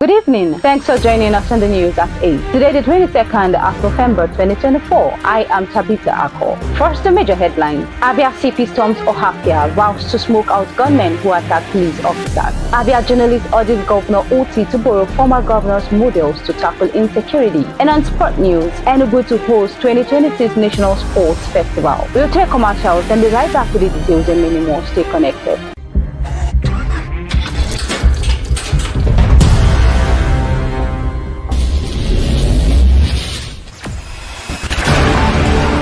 Good evening. Thanks for joining us on the news at 8. Today, the 22nd of November 2024, I am Tabitha Ako. First, the major headlines. Abia CP storms Ohafia, vows to smoke out gunmen who attack police officers. Abia journalist urges Governor Oti to borrow former governor's models to tackle insecurity. And on sport news, Enugu to host 2026 National Sports Festival. We'll take commercials and be right back with the details and many more. Stay connected.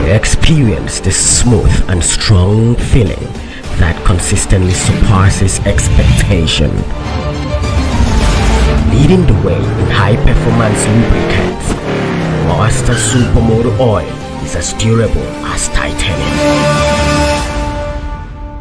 Experience the smooth and strong feeling that consistently surpasses expectation. Leading the way in high-performance lubricants, Master Supermoto Oil is as durable as titanium.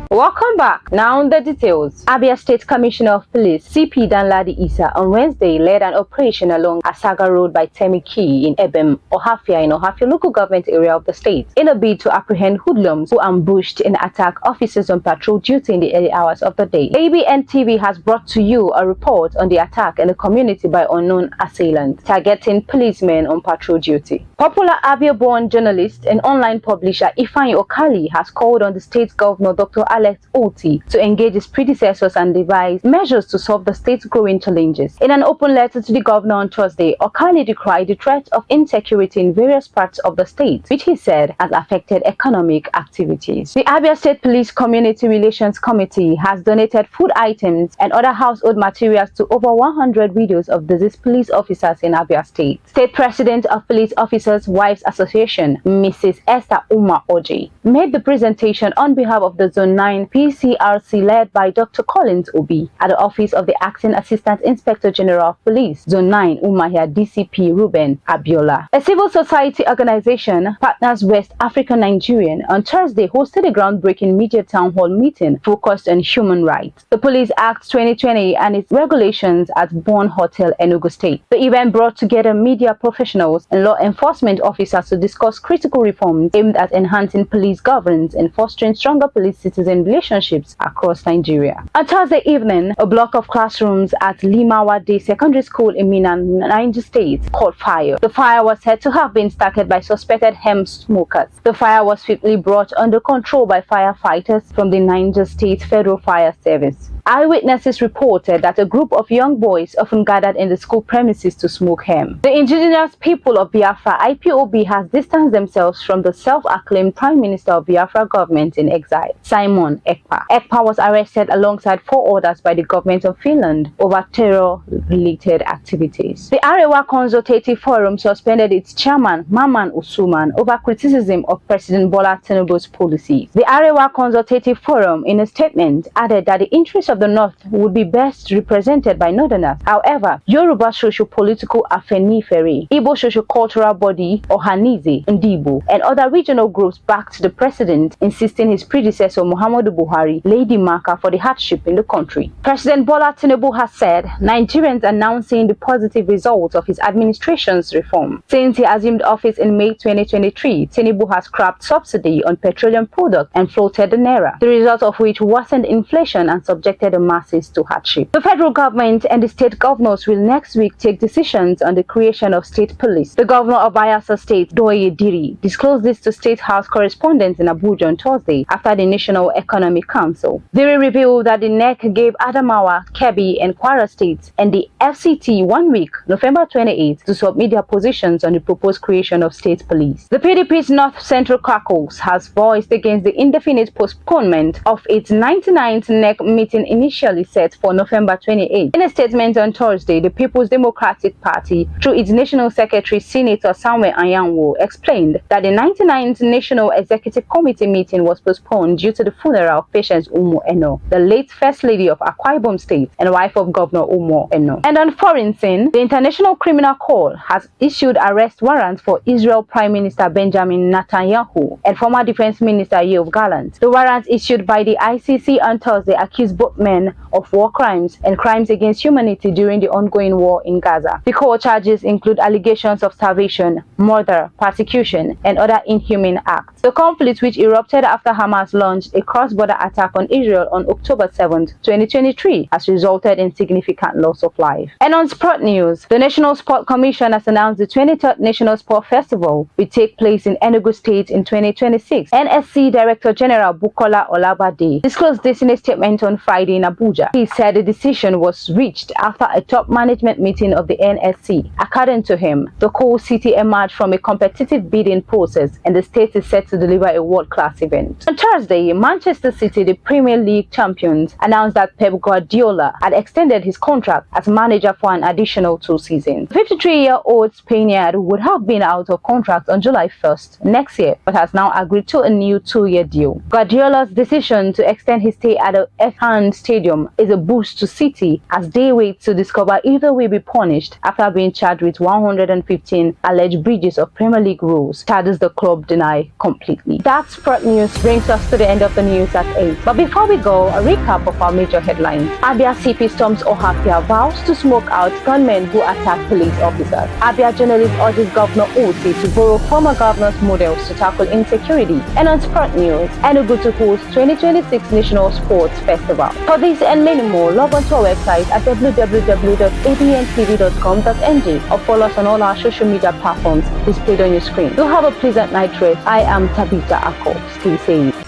Welcome back. Now the details. Abia State Commissioner of Police CP Danladi Isa on Wednesday led an operation along Asaga Road by Temiki in Ebem, Ohafia in Ohafia local government area of the state in a bid to apprehend hoodlums who ambushed and attacked officers on patrol duty in the early hours of the day. ABN TV has brought to you a report on the attack in the community by unknown assailants targeting policemen on patrol duty. Popular Abia-born journalist and online publisher Ifeanyi Okali has called on the state governor Dr. Alex Oti to engage his predecessors and devise measures to solve the state's growing challenges. In an open letter to the governor on Thursday, Okali decried the threat of insecurity in various parts of the state, which he said has affected economic activities. The Abia State Police Community Relations Committee has donated food items and other household materials to over 100 widows of deceased police officers in Abia State. State President of Police Officers' Wives Association, Mrs. Esther Uma Oji, made the presentation on behalf of the Zone 9 PCRC led by Dr. Collins Obi at the office of the Acting Assistant Inspector General of Police, Zone 9 Umahia DCP Ruben Abiola. A civil society organization, Partners West African Nigerian, on Thursday hosted a groundbreaking media town hall meeting focused on human rights. The Police Act 2020 and its regulations at Bon Hotel, Enugu State. The event brought together media professionals and law enforcement officers to discuss critical reforms aimed at enhancing police governance and fostering stronger police-citizen relationships across Nigeria. On Thursday evening, a block of classrooms at Limawa Day Secondary School in Minna, Niger State caught fire. The fire was said to have been started by suspected hemp smokers. The fire was swiftly brought under control by firefighters from the Niger State Federal Fire Service. Eyewitnesses reported that a group of young boys often gathered in the school premises to smoke hemp. The indigenous people of Biafra, IPOB, has distanced themselves from the self-acclaimed Prime Minister of Biafra government in exile, Simon Ekpa. Ekpa was arrested alongside 4 others by the government of Finland over terror-related activities. The Arewa Consultative Forum suspended its chairman, Maman Usuman, over criticism of President Bola Tinubu's policies. The Arewa Consultative Forum, in a statement, added that the interests of the North would be best represented by Northerners. However, Yoruba Socio-Political Afenifere, Igbo Socio-Cultural Body, Ohanize, Ndibo, and other regional groups backed the president, insisting his predecessor Muhammadu Buhari laid the marker for the hardship in the country. President Bola Tinubu has said Nigerians are now seeing the positive results of his administration's reform. Since he assumed office in May 2023, Tinubu has scrapped subsidy on petroleum products and floated the naira, the result of which worsened inflation and subjected the masses to hardship. The federal government and the state governors will next week take decisions on the creation of state police. The governor of Bayelsa State, Doye Diri, disclosed this to State House correspondents in Abuja on Thursday after the National Economic Council. Diri revealed that the NEC gave Adamawa, Kebbi, and Kwara states and the FCT 1 week, November 28th, to submit their positions on the proposed creation of state police. The PDP's North Central Caucus has voiced against the indefinite postponement of its 99th NEC meeting initially set for November 28. In a statement on Thursday, the People's Democratic Party, through its National Secretary Senator Samuel Anyanwu, explained that the 99th National Executive Committee meeting was postponed due to the funeral of Patience Umo Eno, the late First Lady of Akwa Ibom State and wife of Governor Umo Eno. And on foreign scene, the International Criminal Court has issued arrest warrants for Israel Prime Minister Benjamin Netanyahu and former Defense Minister Yoav Gallant. The warrants issued by the ICC on Thursday accused both indictment of war crimes and crimes against humanity during the ongoing war in Gaza. The core charges include allegations of starvation, murder, persecution, and other inhumane acts. The conflict, which erupted after Hamas launched a cross-border attack on Israel on October 7, 2023, has resulted in significant loss of life. And on sport news, the National Sport Commission has announced the 23rd National Sport Festival will take place in Enugu State in 2026. NSC Director General Bukola Olabade disclosed this in a statement on Friday in Abuja. He said the decision was reached after a top management meeting of the NSC. According to him, the coal city emerged from a competitive bidding process and the state is set to deliver a world-class event. On Thursday, Manchester City, the Premier League champions, announced that Pep Guardiola had extended his contract as manager for an additional 2 seasons. The 53-year-old Spaniard would have been out of contract on July 1st next year, but has now agreed to a new 2-year deal. Guardiola's decision to extend his stay at the Etihad Stadium is a boost to City as they wait to discover if they will be punished after being charged with 115 alleged breaches of Premier League rules, charges the club deny completely. That sport news brings us to the end of the news at 8. But before we go, a recap of our major headlines. Abia CP storms Ohafia, vows to smoke out gunmen who attack police officers. Abia journalist urges Governor Oti to borrow former governor's models to tackle insecurity. And on sport news, Enugu to host 2026 National Sports Festival. For this and many more, log on to our website at www.abntv.com.ng or follow us on all our social media platforms displayed on your screen. Do have a pleasant night rest. I am Tabitha Ako. Stay safe.